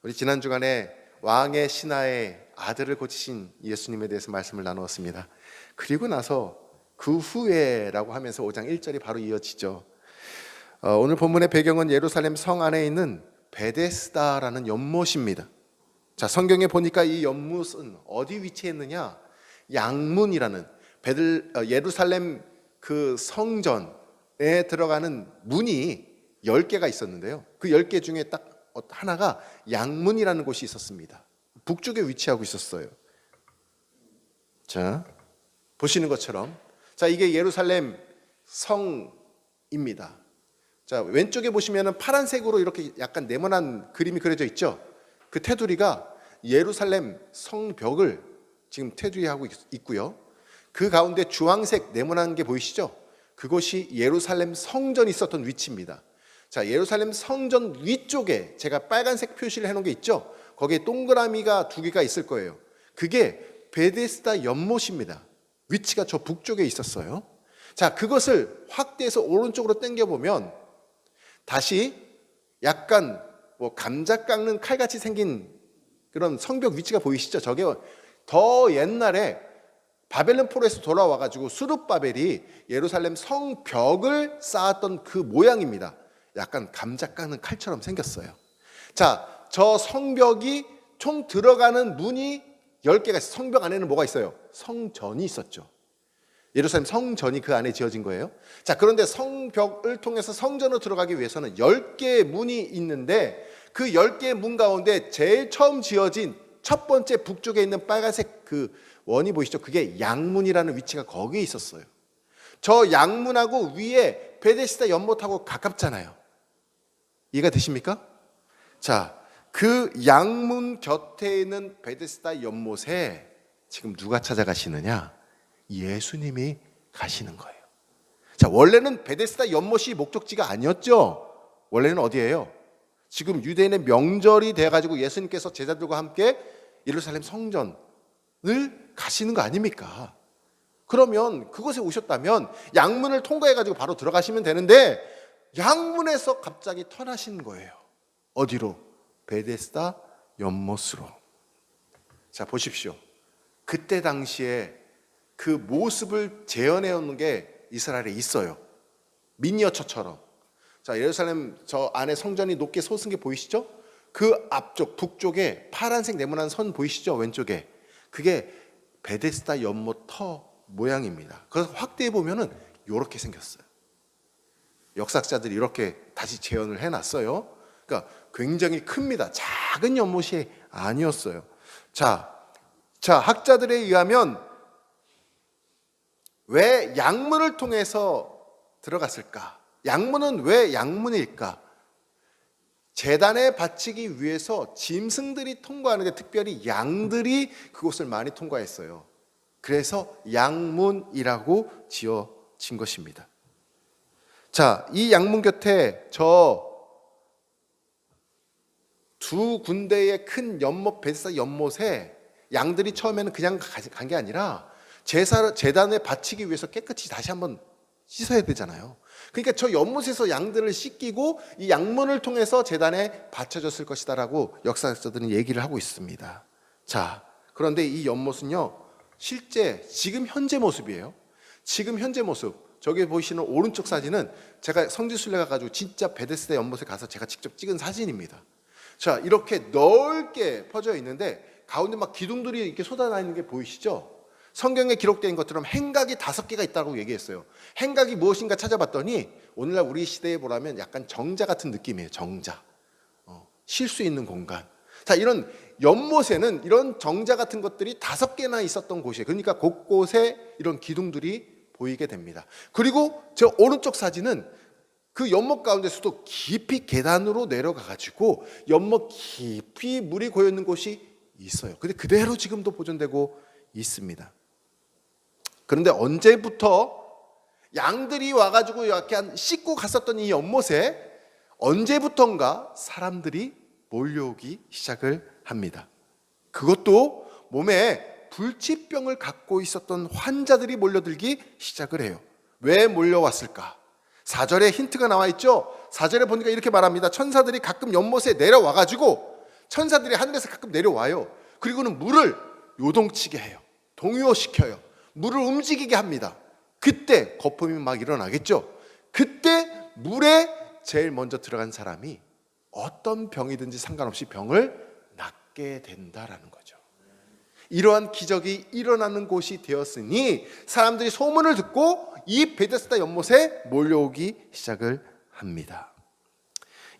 우리 지난 주간에 왕의 신하의 아들을 고치신 예수님에 대해서 말씀을 나누었습니다. 그리고 나서 그 후에라고 하면서 5장 1절이 바로 이어지죠. 오늘 본문의 배경은 예루살렘 성 안에 있는 베데스다라는 연못입니다. 자, 성경에 보니까 이 연못은 어디 위치했느냐? 양문이라는 예루살렘 그 성전에 들어가는 문이 10개가 있었는데요. 그 10개 중에 딱 하나가 양문이라는 곳이 있었습니다. 북쪽에 위치하고 있었어요. 자, 보시는 것처럼, 자, 이게 예루살렘 성입니다. 자, 왼쪽에 보시면은 파란색으로 이렇게 약간 네모난 그림이 그려져 있죠. 그 테두리가 예루살렘 성벽을 지금 테두리하고 있고요. 그 가운데 주황색 네모난 게 보이시죠? 그것이 예루살렘 성전이 있었던 위치입니다. 자, 예루살렘 성전 위쪽에 제가 빨간색 표시를 해놓은 게 있죠? 거기에 동그라미가 2개가 있을 거예요. 그게 베데스다 연못입니다. 위치가 저 북쪽에 있었어요. 자, 그것을 확대해서 오른쪽으로 당겨보면 다시 약간 감자 깎는 칼같이 생긴 그런 성벽 위치가 보이시죠? 저게 더 옛날에 바벨론 포로에서 돌아와가지고 수룹바벨이 예루살렘 성벽을 쌓았던 그 모양입니다. 약간 감자 깎는 칼처럼 생겼어요. 자, 저 성벽이 총 들어가는 문이 10개가 있어요. 성벽 안에는 뭐가 있어요? 성전이 있었죠. 예루살렘 성전이 그 안에 지어진 거예요. 자, 그런데 성벽을 통해서 성전으로 들어가기 위해서는 10개의 문이 있는데 그 10개의 문 가운데 제일 처음 지어진 첫 번째 북쪽에 있는 빨간색 그 원이 보이시죠? 그게 양문이라는 위치가 거기에 있었어요. 저 양문하고 위에 베데스다 연못하고 가깝잖아요. 이해가 되십니까? 자, 그 양문 곁에 있는 베데스다 연못에 지금 누가 찾아가시느냐? 예수님이 가시는 거예요. 자, 원래는 베데스다 연못이 목적지가 아니었죠. 원래는 어디예요? 지금 유대인의 명절이 돼가지고 예수님께서 제자들과 함께 예루살렘 성전을 가시는 거 아닙니까? 그러면 그곳에 오셨다면 양문을 통과해가지고 바로 들어가시면 되는데 양문에서 갑자기 턴하신 거예요. 어디로? 베데스다 연못으로. 자, 보십시오. 그때 당시에 그 모습을 재현해 오는 게 이스라엘에 있어요. 미니어처처럼. 자, 예루살렘 저 안에 성전이 높게 솟은 게 보이시죠? 그 앞쪽 북쪽에 파란색 네모난 선 보이시죠? 왼쪽에. 그게 베데스다 연못 터 모양입니다. 그래서 확대해 보면은 이렇게 생겼어요. 역사학자들이 이렇게 다시 재현을 해놨어요. 그러니까 굉장히 큽니다. 작은 연못이 아니었어요. 자, 학자들에 의하면 왜 양문을 통해서 들어갔을까? 양문은 왜 양문일까? 제단에 바치기 위해서 짐승들이 통과하는데 특별히 양들이 그곳을 많이 통과했어요. 그래서 양문이라고 지어진 것입니다. 자, 이 양문 곁에 저 두 군데의 큰 연못, 베데스다 연못에 양들이 처음에는 그냥 간 게 아니라 제단에 바치기 위해서 깨끗이 다시 한번 씻어야 되잖아요. 그러니까 저 연못에서 양들을 씻기고 이 양문을 통해서 제단에 바쳐졌을 것이다라고 역사학자들은 얘기를 하고 있습니다. 자, 그런데 이 연못은요, 실제 지금 현재 모습이에요. 지금 현재 모습. 저기 보이시는 오른쪽 사진은 제가 성지순례 가가지고 진짜 베데스다 연못에 가서 제가 직접 찍은 사진입니다. 자, 이렇게 넓게 퍼져 있는데 가운데 막 기둥들이 이렇게 쏟아나 있는 게 보이시죠? 성경에 기록된 것처럼 행각이 5개가 있다고 얘기했어요. 행각이 무엇인가 찾아봤더니 오늘날 우리 시대에 보라면 약간 정자 같은 느낌이에요. 정자. 쉴 수 있는 공간. 자, 이런 연못에는 이런 정자 같은 것들이 5개나 있었던 곳이에요. 그러니까 곳곳에 이런 기둥들이 보이게 됩니다. 그리고 저 오른쪽 사진은 그 연못 가운데서도 깊이 계단으로 내려가가지고 연못 깊이 물이 고여있는 곳이 있어요. 근데 그대로 지금도 보존되고 있습니다. 그런데 언제부터 양들이 와가지고 약간 씻고 갔었던 이 연못에 언제부턴가 사람들이 몰려오기 시작을 합니다. 그것도 몸에 불치병을 갖고 있었던 환자들이 몰려들기 시작을 해요. 왜 몰려왔을까? 4절에 힌트가 나와 있죠. 4절에 보니까 이렇게 말합니다. 천사들이 가끔 연못에 내려와가지고 천사들이 하늘에서 가끔 내려와요. 그리고는 물을 요동치게 해요. 동요시켜요. 물을 움직이게 합니다. 그때 거품이 막 일어나겠죠. 그때 물에 제일 먼저 들어간 사람이 어떤 병이든지 상관없이 병을 낫게 된다라는 거죠. 이러한 기적이 일어나는 곳이 되었으니 사람들이 소문을 듣고 이 베데스다 연못에 몰려오기 시작을 합니다.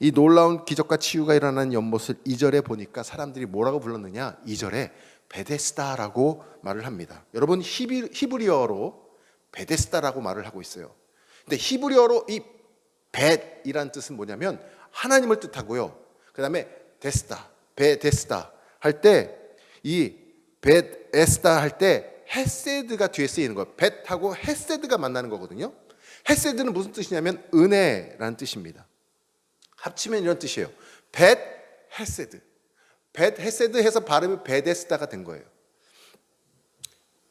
이 놀라운 기적과 치유가 일어나는 연못을 2절에 보니까 사람들이 뭐라고 불렀느냐? 2절에 베데스다라고 말을 합니다. 여러분 히브리어로 베데스다라고 말을 하고 있어요. 근데 히브리어로 이 벳이란 뜻은 뭐냐면 하나님을 뜻하고요. 그 다음에 데스다, 베데스다 할 때 이 벳에스다 할 때 헤세드가 뒤에 쓰이는 거예요. 벳하고 헤세드가 만나는 거거든요. 헤세드는 무슨 뜻이냐면 은혜라는 뜻입니다. 합치면 이런 뜻이에요. 벳 헤세드. 벳 헤세드 해서 발음이 베데스다가 된 거예요.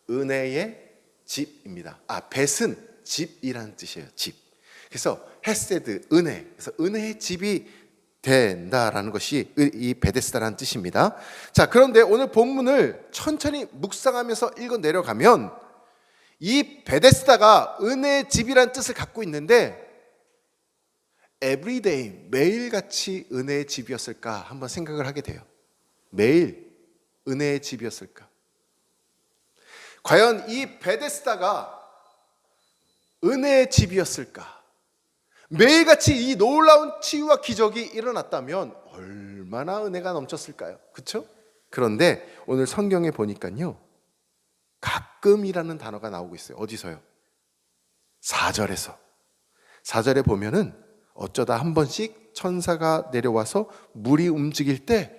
은혜의 집입니다. 벳은 집이라는 뜻이에요. 집. 그래서 헤세드, 은혜. 그래서 은혜의 집이 된다라는 것이 이 베데스다라는 뜻입니다. 자, 그런데 오늘 본문을 천천히 묵상하면서 읽어 내려가면 이 베데스다가 은혜의 집이라는 뜻을 갖고 있는데 everyday, 매일같이 은혜의 집이었을까 한번 생각을 하게 돼요. 매일 은혜의 집이었을까? 과연 이 베데스다가 은혜의 집이었을까? 매일같이 이 놀라운 치유와 기적이 일어났다면 얼마나 은혜가 넘쳤을까요? 그렇죠? 그런데 오늘 성경에 보니까요, 가끔이라는 단어가 나오고 있어요. 어디서요? 4절에서. 4절에 보면은 어쩌다 한 번씩 천사가 내려와서 물이 움직일 때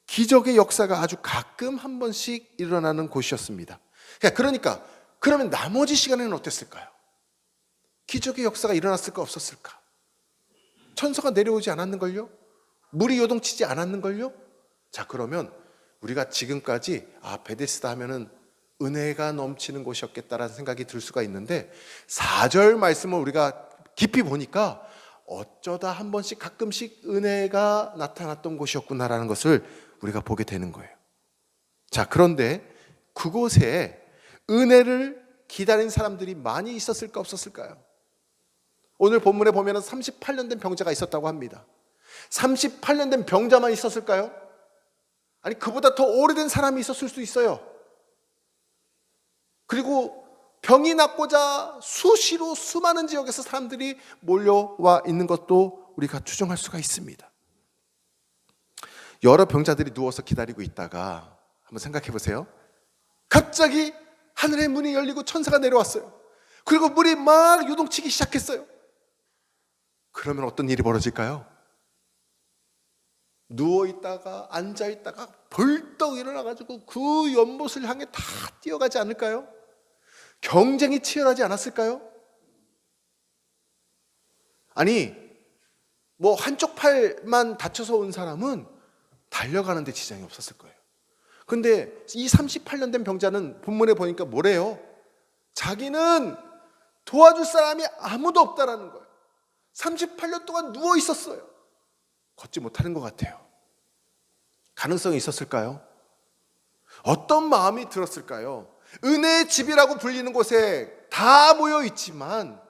기적의 역사가 아주 가끔 한 번씩 일어나는 곳이었습니다. 그러니까 그러면 나머지 시간에는 어땠을까요? 기적의 역사가 일어났을까 없었을까? 천사가 내려오지 않았는걸요? 물이 요동치지 않았는걸요? 자, 그러면 우리가 지금까지 베데스다 하면은 은혜가 넘치는 곳이었겠다라는 생각이 들 수가 있는데 4절 말씀을 우리가 깊이 보니까 어쩌다 한 번씩 가끔씩 은혜가 나타났던 곳이었구나라는 것을 우리가 보게 되는 거예요. 자, 그런데 그곳에 은혜를 기다린 사람들이 많이 있었을까 없었을까요? 오늘 본문에 보면 38년 된 병자가 있었다고 합니다. 38년 된 병자만 있었을까요? 아니, 그보다 더 오래된 사람이 있었을 수 있어요. 그리고 병이 낫고자 수시로 수많은 지역에서 사람들이 몰려와 있는 것도 우리가 추정할 수가 있습니다. 여러 병자들이 누워서 기다리고 있다가 한번 생각해 보세요. 갑자기 하늘의 문이 열리고 천사가 내려왔어요. 그리고 물이 막 요동치기 시작했어요. 그러면 어떤 일이 벌어질까요? 누워있다가 앉아있다가 벌떡 일어나가지고 그 연못을 향해 다 뛰어가지 않을까요? 경쟁이 치열하지 않았을까요? 아니, 뭐 한쪽 팔만 다쳐서 온 사람은 달려가는데 지장이 없었을 거예요. 근데 이 38년 된 병자는 본문에 보니까 뭐래요? 자기는 도와줄 사람이 아무도 없다라는 거예요. 38년 동안 누워 있었어요. 걷지 못하는 것 같아요. 가능성이 있었을까요? 어떤 마음이 들었을까요? 은혜의 집이라고 불리는 곳에 다 모여 있지만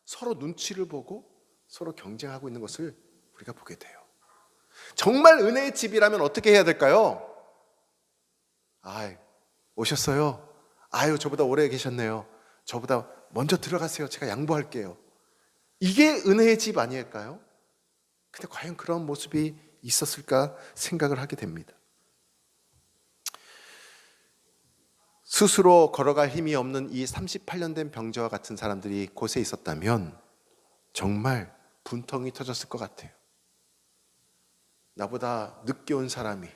서로 눈치를 보고 서로 경쟁하고 있는 것을 우리가 보게 돼요. 정말 은혜의 집이라면 어떻게 해야 될까요? 오셨어요? 저보다 오래 계셨네요. 저보다 먼저 들어가세요. 제가 양보할게요. 이게 은혜의 집 아닐까요? 근데 과연 그런 모습이 있었을까 생각을 하게 됩니다. 스스로 걸어갈 힘이 없는 이 38년 된 병자와 같은 사람들이 곳에 있었다면 정말 분통이 터졌을 것 같아요. 나보다 늦게 온 사람이,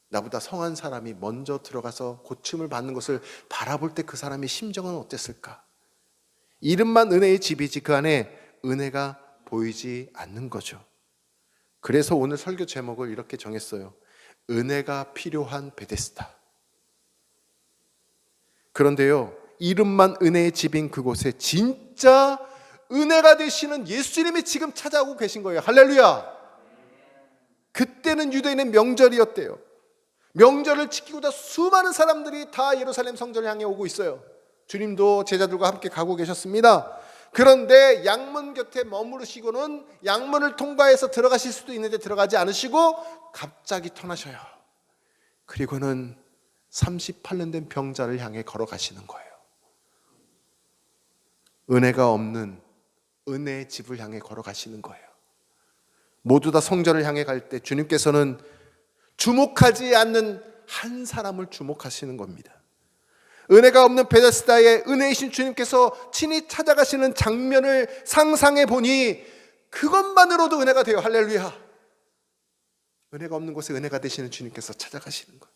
나보다 성한 사람이 먼저 들어가서 고침을 받는 것을 바라볼 때 그 사람의 심정은 어땠을까? 이름만 은혜의 집이지 그 안에 은혜가 보이지 않는 거죠. 그래서 오늘 설교 제목을 이렇게 정했어요. 은혜가 필요한 베데스다. 그런데요, 이름만 은혜의 집인 그곳에 진짜 은혜가 되시는 예수님이 지금 찾아오고 계신 거예요. 할렐루야! 그때는 유대인의 명절이었대요. 명절을 지키고자 수많은 사람들이 다 예루살렘 성전을 향해 오고 있어요. 주님도 제자들과 함께 가고 계셨습니다. 그런데 양문 곁에 머무르시고는 양문을 통과해서 들어가실 수도 있는데 들어가지 않으시고 갑자기 떠나셔요. 그리고는 38년 된 병자를 향해 걸어가시는 거예요. 은혜가 없는 은혜의 집을 향해 걸어가시는 거예요. 모두 다 성전을 향해 갈 때 주님께서는 주목하지 않는 한 사람을 주목하시는 겁니다. 은혜가 없는 베데스다에 은혜이신 주님께서 친히 찾아가시는 장면을 상상해 보니 그것만으로도 은혜가 돼요. 할렐루야. 은혜가 없는 곳에 은혜가 되시는 주님께서 찾아가시는 거예요.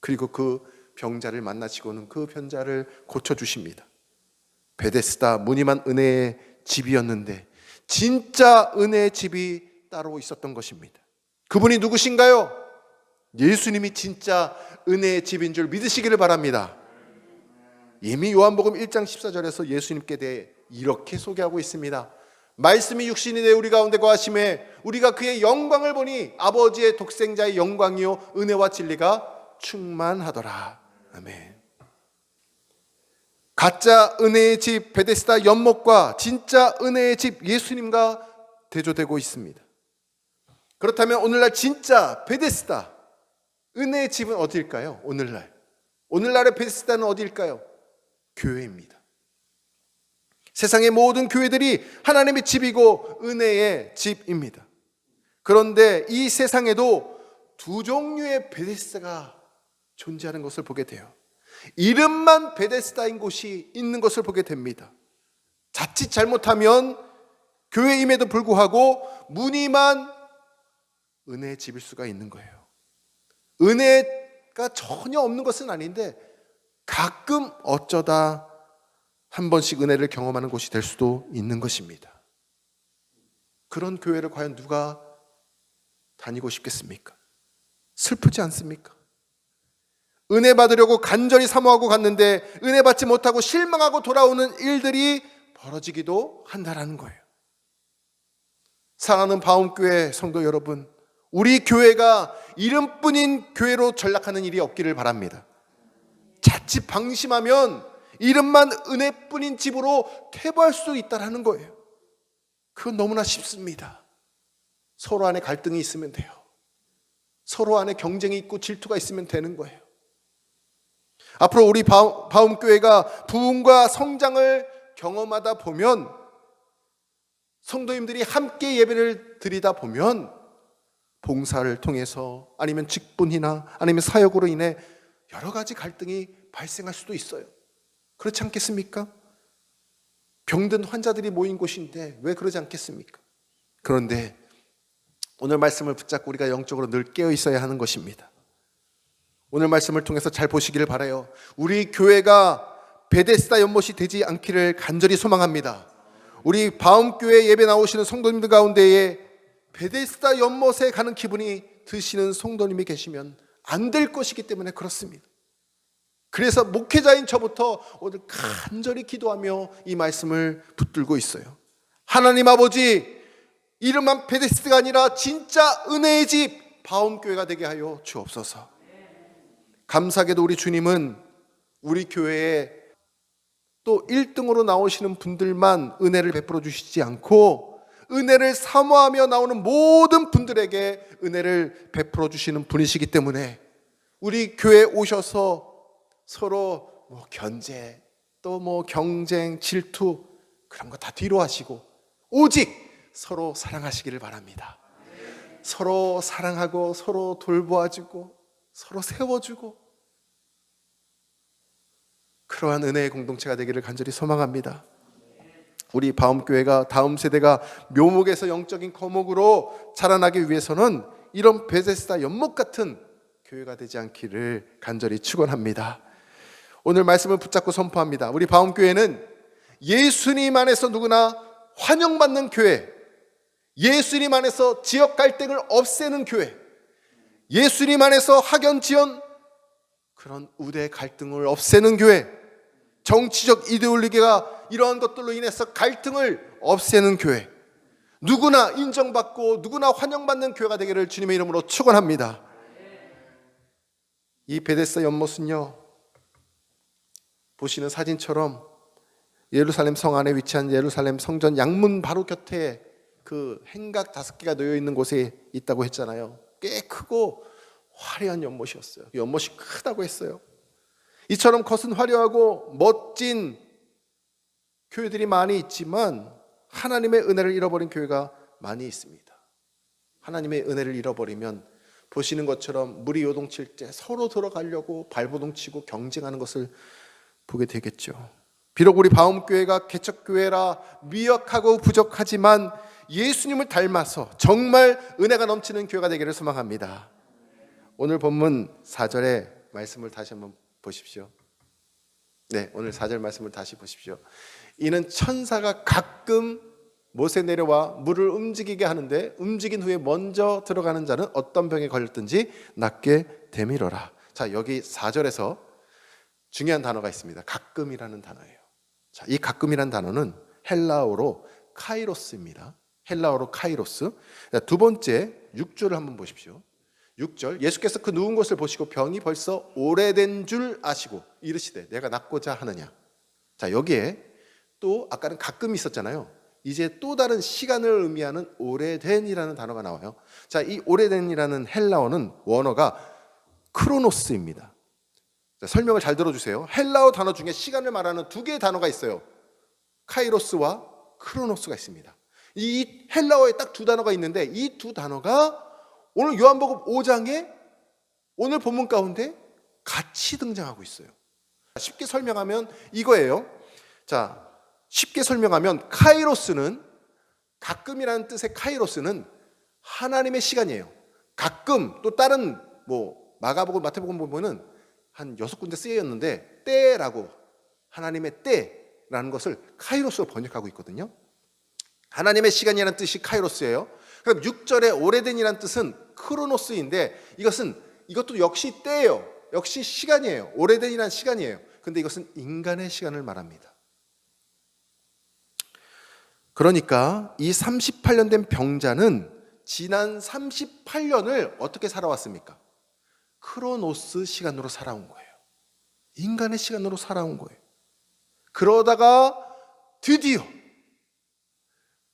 그리고 그 병자를 만나시고는 그 병자를 고쳐주십니다. 베데스다 무늬만 은혜의 집이었는데 진짜 은혜의 집이 따로 있었던 것입니다. 그분이 누구신가요? 예수님이 진짜 은혜의 집인 줄 믿으시기를 바랍니다. 이미 요한복음 1장 14절에서 예수님께 대해 이렇게 소개하고 있습니다. 말씀이 육신이 되어 우리 가운데 거하심에 우리가 그의 영광을 보니 아버지의 독생자의 영광이요 은혜와 진리가 충만하더라. 아멘. 가짜 은혜의 집 베데스다 연못과 진짜 은혜의 집 예수님과 대조되고 있습니다. 그렇다면 오늘날 진짜 베데스다 은혜의 집은 어디일까요? 오늘날의 베데스다는 어디일까요? 교회입니다. 세상의 모든 교회들이 하나님의 집이고 은혜의 집입니다. 그런데 이 세상에도 두 종류의 베데스다가 존재하는 것을 보게 돼요. 이름만 베데스다인 곳이 있는 것을 보게 됩니다. 자칫 잘못하면 교회임에도 불구하고 무늬만 은혜의 집일 수가 있는 거예요. 은혜가 전혀 없는 것은 아닌데 가끔 어쩌다 한 번씩 은혜를 경험하는 곳이 될 수도 있는 것입니다. 그런 교회를 과연 누가 다니고 싶겠습니까? 슬프지 않습니까? 은혜 받으려고 간절히 사모하고 갔는데 은혜 받지 못하고 실망하고 돌아오는 일들이 벌어지기도 한다라는 거예요. 사랑하는 바움교회 성도 여러분, 우리 교회가 이름뿐인 교회로 전락하는 일이 없기를 바랍니다. 자칫 방심하면 이름만 은혜뿐인 집으로 퇴보할 수도 있다는 거예요. 그건 너무나 쉽습니다. 서로 안에 갈등이 있으면 돼요. 서로 안에 경쟁이 있고 질투가 있으면 되는 거예요. 앞으로 우리 바움교회가 부흥과 성장을 경험하다 보면, 성도님들이 함께 예배를 드리다 보면 봉사를 통해서 아니면 직분이나 아니면 사역으로 인해 여러 가지 갈등이 발생할 수도 있어요. 그렇지 않겠습니까? 병든 환자들이 모인 곳인데 왜 그러지 않겠습니까? 그런데 오늘 말씀을 붙잡고 우리가 영적으로 늘 깨어 있어야 하는 것입니다. 오늘 말씀을 통해서 잘 보시기를 바라요. 우리 교회가 베데스다 연못이 되지 않기를 간절히 소망합니다. 우리 바움교회 예배 나오시는 성도님들 가운데에 베데스다 연못에 가는 기분이 드시는 성도님이 계시면 안 될 것이기 때문에 그렇습니다. 그래서 목회자인 저부터 오늘 간절히 기도하며 이 말씀을 붙들고 있어요. 하나님 아버지, 이름만 베데스다가 아니라 진짜 은혜의 집 바움교회가 되게 하여 주옵소서. 감사하게도 우리 주님은 우리 교회에 또 1등으로 나오시는 분들만 은혜를 베풀어 주시지 않고 은혜를 사모하며 나오는 모든 분들에게 은혜를 베풀어 주시는 분이시기 때문에 우리 교회에 오셔서 서로 견제, 또 경쟁, 질투 그런 거 다 뒤로 하시고 오직 서로 사랑하시기를 바랍니다. 서로 사랑하고 서로 돌보아주고 서로 세워주고 그러한 은혜의 공동체가 되기를 간절히 소망합니다. 우리 바움교회가 다음 세대가 묘목에서 영적인 거목으로 자라나기 위해서는 이런 베데스다 연못 같은 교회가 되지 않기를 간절히 축원합니다. 오늘 말씀을 붙잡고 선포합니다. 우리 바움교회는 예수님 안에서 누구나 환영받는 교회, 예수님 안에서 지역 갈등을 없애는 교회, 예수님 안에서 학연 지연 그런 우대 갈등을 없애는 교회, 정치적 이데올로기가 이러한 것들로 인해서 갈등을 없애는 교회, 누구나 인정받고 누구나 환영받는 교회가 되기를 주님의 이름으로 축원합니다. 이 베데스다 연못은요, 보시는 사진처럼 예루살렘 성 안에 위치한 예루살렘 성전 양문 바로 곁에 그 행각 5개가 놓여 있는 곳에 있다고 했잖아요. 꽤 크고 화려한 연못이었어요. 연못이 크다고 했어요. 이처럼 겉은 화려하고 멋진 교회들이 많이 있지만 하나님의 은혜를 잃어버린 교회가 많이 있습니다. 하나님의 은혜를 잃어버리면 보시는 것처럼 물이 요동칠 때 서로 들어가려고 발버둥치고 경쟁하는 것을 보게 되겠죠. 비록 우리 바움교회가 개척교회라 미약하고 부족하지만 예수님을 닮아서 정말 은혜가 넘치는 교회가 되기를 소망합니다. 오늘 본문 4절의 말씀을 다시 한번 보십시오. 네, 오늘 4절 말씀을 다시 보십시오. 이는 천사가 가끔 못에 내려와 물을 움직이게 하는데 움직인 후에 먼저 들어가는 자는 어떤 병에 걸렸든지 낫게 되밀어라. 자, 여기 4절에서 중요한 단어가 있습니다. 가끔이라는 단어예요. 자, 이 가끔이라는 단어는 헬라어로 카이로스입니다. 헬라어로 카이로스. 두 번째 6절을 한번 보십시오. 6절, 예수께서 그 누운 것을 보시고 병이 벌써 오래된 줄 아시고 이르시되 내가 낫고자 하느냐. 자, 여기에 또 아까는 가끔 있었잖아요. 이제 또 다른 시간을 의미하는 오래된이라는 단어가 나와요. 자, 이 오래된이라는 헬라어는 원어가 크로노스입니다. 자, 설명을 잘 들어주세요. 헬라어 단어 중에 시간을 말하는 2개의 단어가 있어요. 카이로스와 크로노스가 있습니다. 이 헬라어에 딱 2 단어가 있는데 이 2 단어가 오늘 요한복음 5장에 오늘 본문 가운데 같이 등장하고 있어요. 쉽게 설명하면 이거예요. 자, 쉽게 설명하면 카이로스는, 가끔이라는 뜻의 카이로스는 하나님의 시간이에요. 가끔, 또 다른 마가복음, 마태복음 보면은 한 6군데 쓰여있는데 때라고, 하나님의 때라는 것을 카이로스로 번역하고 있거든요. 하나님의 시간이라는 뜻이 카이로스예요. 그럼 6절에 오래된이라는 뜻은 크로노스인데 이것도 역시 때예요. 역시 시간이에요. 오래된이라는 시간이에요. 근데 이것은 인간의 시간을 말합니다. 그러니까 이 38년 된 병자는 지난 38년을 어떻게 살아왔습니까? 크로노스 시간으로 살아온 거예요. 인간의 시간으로 살아온 거예요. 그러다가 드디어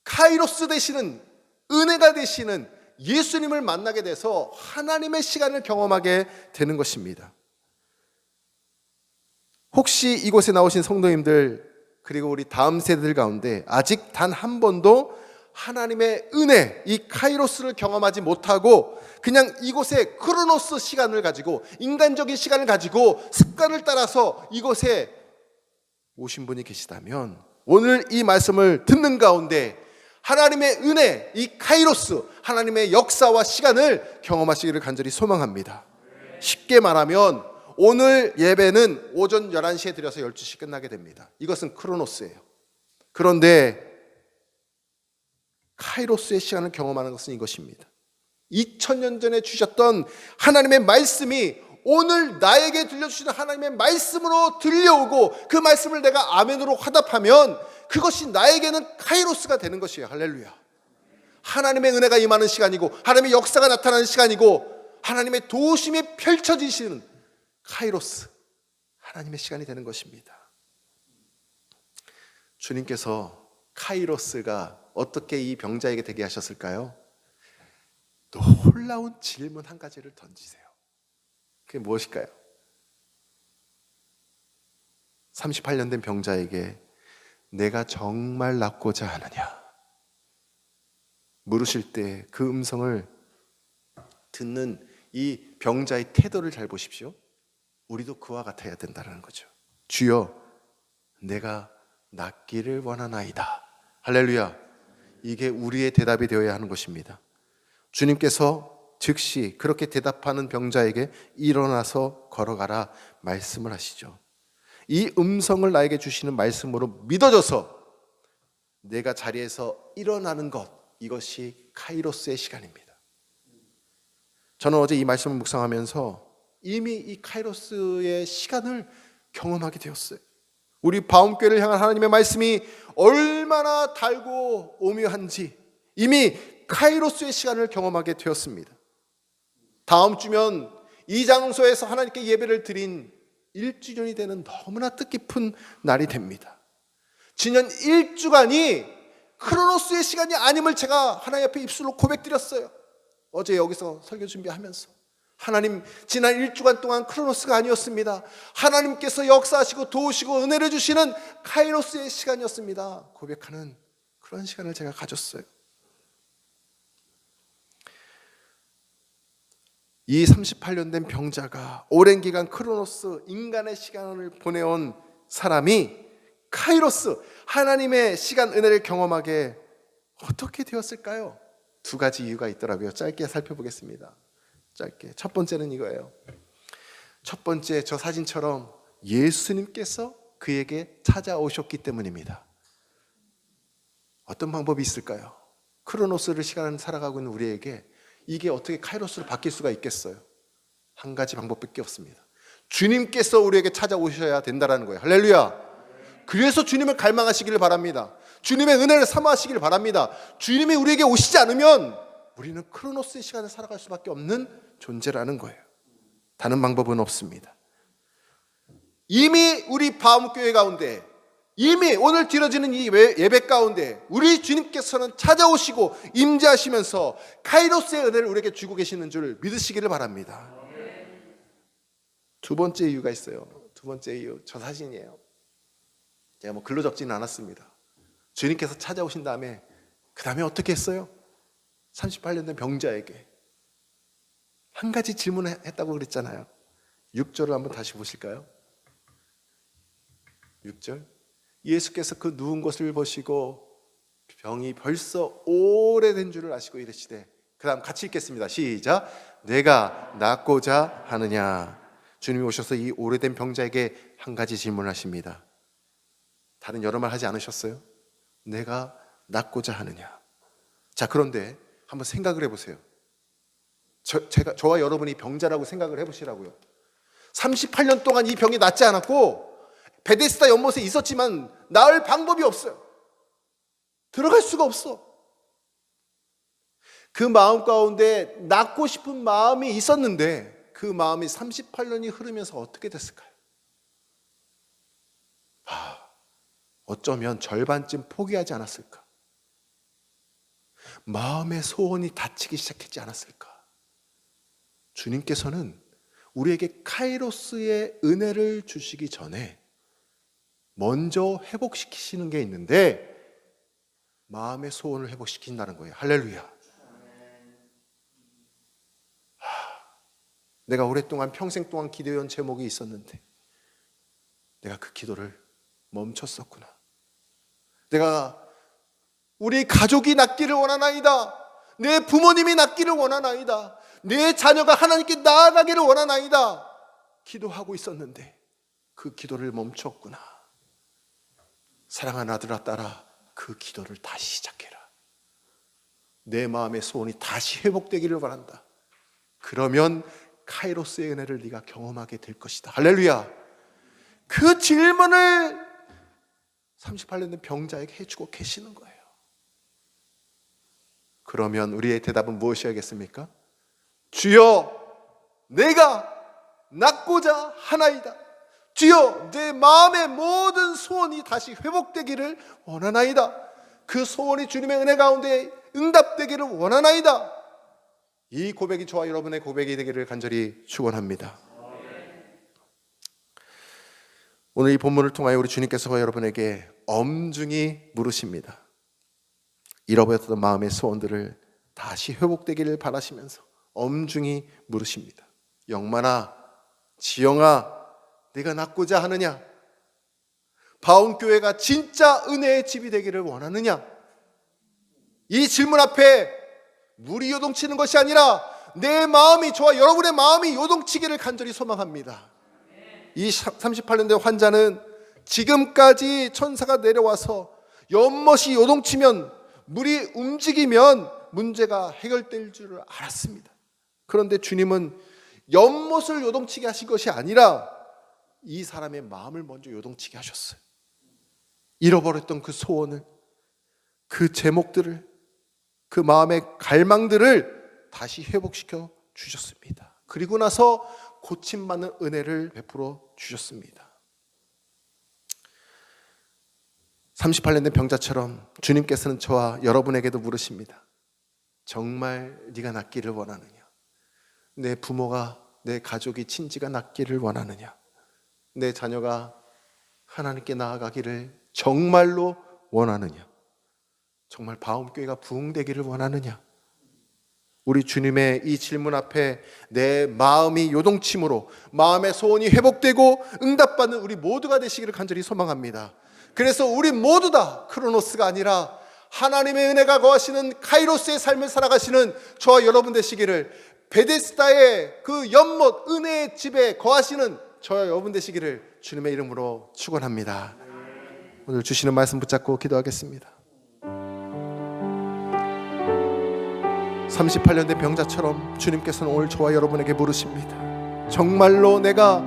카이로스 되시는, 은혜가 되시는 예수님을 만나게 돼서 하나님의 시간을 경험하게 되는 것입니다. 혹시 이곳에 나오신 성도님들 그리고 우리 다음 세대들 가운데 아직 단 한 번도 하나님의 은혜, 이 카이로스를 경험하지 못하고 그냥 이곳에 크로노스 시간을 가지고, 인간적인 시간을 가지고 습관을 따라서 이곳에 오신 분이 계시다면 오늘 이 말씀을 듣는 가운데 하나님의 은혜, 이 카이로스, 하나님의 역사와 시간을 경험하시기를 간절히 소망합니다. 쉽게 말하면 오늘 예배는 오전 11시에 드려서 12시 끝나게 됩니다. 이것은 크로노스예요. 그런데 카이로스의 시간을 경험하는 것은 이것입니다. 2000년 전에 주셨던 하나님의 말씀이 오늘 나에게 들려주시는 하나님의 말씀으로 들려오고 그 말씀을 내가 아멘으로 화답하면 그것이 나에게는 카이로스가 되는 것이에요. 할렐루야. 하나님의 은혜가 임하는 시간이고 하나님의 역사가 나타나는 시간이고 하나님의 도우심이 펼쳐지시는 카이로스, 하나님의 시간이 되는 것입니다. 주님께서 카이로스가 어떻게 이 병자에게 되게 하셨을까요? 놀라운 질문 한 가지를 던지세요. 그게 무엇일까요? 38년 된 병자에게 내가 정말 낫고자 하느냐 물으실 때 그 음성을 듣는 이 병자의 태도를 잘 보십시오. 우리도 그와 같아야 된다는 거죠. 주여, 내가 낫기를 원하나이다. 할렐루야. 이게 우리의 대답이 되어야 하는 것입니다. 주님께서 즉시 그렇게 대답하는 병자에게 일어나서 걸어가라 말씀을 하시죠. 이 음성을 나에게 주시는 말씀으로 믿어져서 내가 자리에서 일어나는 것, 이것이 카이로스의 시간입니다. 저는 어제 이 말씀을 묵상하면서 이미 이 카이로스의 시간을 경험하게 되었어요. 우리 바움교회를 향한 하나님의 말씀이 얼마나 달고 오묘한지, 이미 카이로스의 시간을 경험하게 되었습니다. 다음 주면 이 장소에서 하나님께 예배를 드린 1주년이 되는 너무나 뜻깊은 날이 됩니다. 지난 1주간이 크로노스의 시간이 아님을 제가 하나님 앞에 입술로 고백드렸어요. 어제 여기서 설교 준비하면서 하나님, 지난 1주간 동안 크로노스가 아니었습니다. 하나님께서 역사하시고 도우시고 은혜를 주시는 카이로스의 시간이었습니다. 고백하는 그런 시간을 제가 가졌어요. 이 38년 된 병자가 오랜 기간 크로노스, 인간의 시간을 보내온 사람이 카이로스, 하나님의 시간 은혜를 경험하게 어떻게 되었을까요? 두 가지 이유가 있더라고요. 짧게 살펴보겠습니다. 짧게. 첫 번째는 이거예요. 첫 번째, 저 사진처럼 예수님께서 그에게 찾아오셨기 때문입니다. 어떤 방법이 있을까요? 크로노스를 시간을 살아가고 있는 우리에게 이게 어떻게 카이로스로 바뀔 수가 있겠어요? 한 가지 방법밖에 없습니다. 주님께서 우리에게 찾아오셔야 된다는 거예요. 할렐루야. 그래서 주님을 갈망하시기를 바랍니다. 주님의 은혜를 사모하시기를 바랍니다. 주님이 우리에게 오시지 않으면 우리는 크로노스의 시간을 살아갈 수밖에 없는 존재라는 거예요. 다른 방법은 없습니다. 이미 우리 바움교회 가운데, 이미 오늘 드려지는 이 예배 가운데 우리 주님께서는 찾아오시고 임재하시면서 카이로스의 은혜를 우리에게 주고 계시는 줄 믿으시기를 바랍니다. 두 번째 이유가 있어요. 두 번째 이유, 저 사진이에요. 제가 글로 적지는 않았습니다. 주님께서 찾아오신 다음에 그 다음에 어떻게 했어요? 38년 된 병자에게 한 가지 질문을 했다고 그랬잖아요. 6절을 한번 다시 보실까요? 6절. 예수께서 그 누운 것을 보시고 병이 벌써 오래된 줄을 아시고 이르시되, 그 다음 같이 읽겠습니다. 시작. 내가 낫고자 하느냐. 주님이 오셔서 이 오래된 병자에게 한 가지 질문을 하십니다. 다른 여러 말 하지 않으셨어요? 내가 낫고자 하느냐. 자, 그런데 한번 생각을 해보세요. 저와 여러분이 병자라고 생각을 해보시라고요. 38년 동안 이 병이 낫지 않았고 베데스다 연못에 있었지만 나을 방법이 없어요. 들어갈 수가 없어. 그 마음 가운데 낫고 싶은 마음이 있었는데 그 마음이 38년이 흐르면서 어떻게 됐을까요? 어쩌면 절반쯤 포기하지 않았을까? 마음의 소원이 닫히기 시작했지 않았을까? 주님께서는 우리에게 카이로스의 은혜를 주시기 전에 먼저 회복시키시는 게 있는데 마음의 소원을 회복시킨다는 거예요. 할렐루야. 내가 오랫동안 평생 동안 기도해온 제목이 있었는데 내가 그 기도를 멈췄었구나. 내가 우리 가족이 낫기를 원하나이다. 내 부모님이 낫기를 원하나이다. 내 자녀가 하나님께 나아가기를 원하나이다. 기도하고 있었는데 그 기도를 멈췄구나. 사랑하는 아들아 딸아, 그 기도를 다시 시작해라. 내 마음의 소원이 다시 회복되기를 바란다. 그러면 카이로스의 은혜를 네가 경험하게 될 것이다. 할렐루야. 그 질문을 38년 된 병자에게 해주고 계시는 거예요. 그러면 우리의 대답은 무엇이어야겠습니까? 주여, 내가 낫고자 하나이다. 주여, 내 마음의 모든 소원이 다시 회복되기를 원하나이다. 그 소원이 주님의 은혜 가운데 응답되기를 원하나이다. 이 고백이 저와 여러분의 고백이 되기를 간절히 축원합니다. 오늘 이 본문을 통하여 우리 주님께서 여러분에게 엄중히 물으십니다. 잃어버렸던 마음의 소원들을 다시 회복되기를 바라시면서 엄중히 물으십니다. 영만아, 지영아, 네가 낫고자 하느냐? 바움교회가 진짜 은혜의 집이 되기를 원하느냐? 이 질문 앞에 물이 요동치는 것이 아니라 내 마음이, 저와 여러분의 마음이 요동치기를 간절히 소망합니다. 이 38년 된 환자는 지금까지 천사가 내려와서 연못이 요동치면, 물이 움직이면 문제가 해결될 줄 알았습니다. 그런데 주님은 연못을 요동치게 하신 것이 아니라 이 사람의 마음을 먼저 요동치게 하셨어요. 잃어버렸던 그 소원을, 그 제목들을 그 마음의 갈망들을 다시 회복시켜 주셨습니다. 그리고 나서 고침받는 은혜를 베풀어 주셨습니다. 38년 된 병자처럼 주님께서는 저와 여러분에게도 물으십니다. 정말 네가 낫기를 원하느냐? 내 부모가, 내 가족이, 친지가 낫기를 원하느냐? 내 자녀가 하나님께 나아가기를 정말로 원하느냐? 정말 바움교회가 부흥되기를 원하느냐? 우리 주님의 이 질문 앞에 내 마음이 요동침으로 마음의 소원이 회복되고 응답받는 우리 모두가 되시기를 간절히 소망합니다. 그래서 우리 모두 다 크로노스가 아니라 하나님의 은혜가 거하시는 카이로스의 삶을 살아가시는 저와 여러분 되시기를, 베데스다의 그 연못 은혜의 집에 거하시는 저와 여러분 되시기를 주님의 이름으로 축원합니다. 오늘 주시는 말씀 붙잡고 기도하겠습니다. 38년 된 병자처럼 주님께서는 오늘 저와 여러분에게 물으십니다. 정말로 내가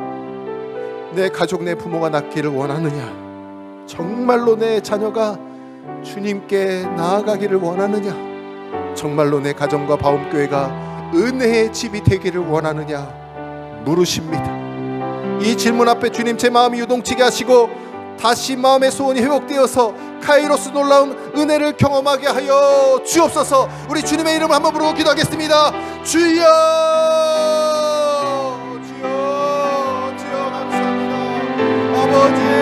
내 가족, 내 부모가 낫기를 원하느냐? 정말로 내 자녀가 주님께 나아가기를 원하느냐? 정말로 내 가정과 바움교회가 은혜의 집이 되기를 원하느냐? 물으십니다. 이 질문 앞에 주님 제 마음이 요동치게 하시고 다시 마음의 소원이 회복되어서 카이로스 놀라운 은혜를 경험하게 하여 주옵소서. 우리 주님의 이름을 한번 부르고 기도하겠습니다. 주여, 주여, 주여 감사합니다. 아버지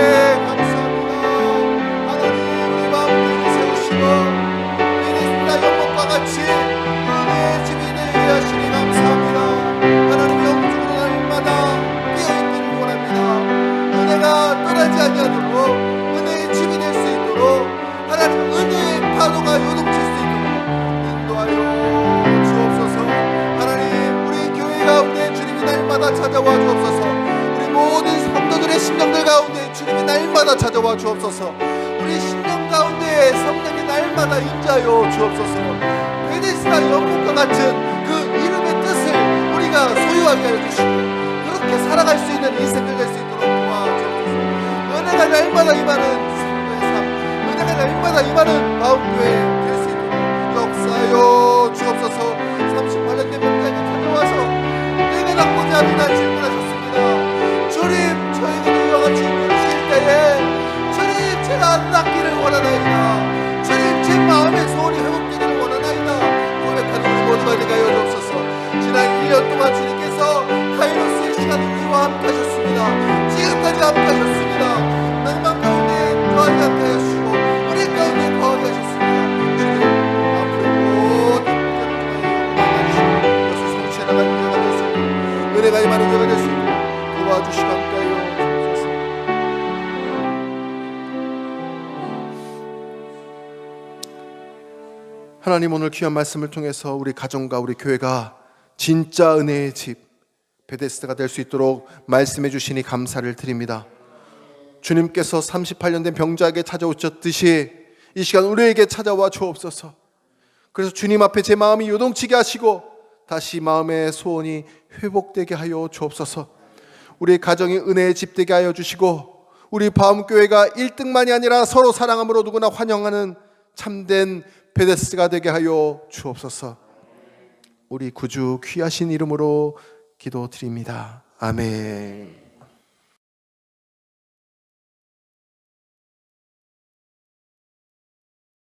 은혜의 집이 될 수 있도록 하나님 은혜의 파도가 요동칠 수 있도록 인도하여 주옵소서. 하나님 우리 교회 가운데 주님이 날마다 찾아와 주옵소서. 우리 모든 성도들의 심령들 가운데 주님이 날마다 찾아와 주옵소서. 우리 심령 가운데 성령이 날마다 임재하여 주옵소서. 베데스다 연못과 같은 그 이름의 뜻을 우리가 소유하게 하여 주시고 그렇게 살아갈 수 있는 인생들 될 수 있도록 도와주옵소서. 은혜가 날마다 임하는 성도의 삶, 은혜가 날마다 임하는 바움교회 될 수 있도록 역사하여 주옵소서. 38년 된 병자에게 찾아와서 내가 낫고자 하느냐 질문하셨습니다. 주님 저에게도 이와 같이 물으실 때에 주님 제가 낫기를 원하나이다, 주님 제 마음의 소원이 회복되기를 원하나이다 고백하는 우리 모두가 되게 하여 주옵소서. 지난 1년 동안 주님께서 카이로스의 시간을 우리와 함께 하셨습니다. 지금까지 함께 하셨습니다. 낭만 가운데 거하게 함께 하시고 우리 가운데 거하게 하셨습니다. 주님 앞으로 모든 부자를 통하여 여수 성취해 나갈 은혜가 될 수 있도록, 은혜가 임하는 은혜가 될 수 있도록 도와주시고 함께 하여 주옵소서. 하나님 오늘 귀한 말씀을 통해서 우리 가정과 우리 교회가 진짜 은혜의 집 베데스다가 될 수 있도록 말씀해 주시니 감사를 드립니다. 주님께서 38년 된 병자에게 찾아오셨듯이 이 시간 우리에게 찾아와 주옵소서. 그래서 주님 앞에 제 마음이 요동치게 하시고 다시 마음의 소원이 회복되게 하여 주옵소서. 우리 가정이 은혜의 집 되게 하여 주시고 우리 바움교회가 1등만이 아니라 서로 사랑함으로 누구나 환영하는 참된 베데스다가 되게 하여 주옵소서. 우리 구주 귀하신 이름으로 기도드립니다. 아멘.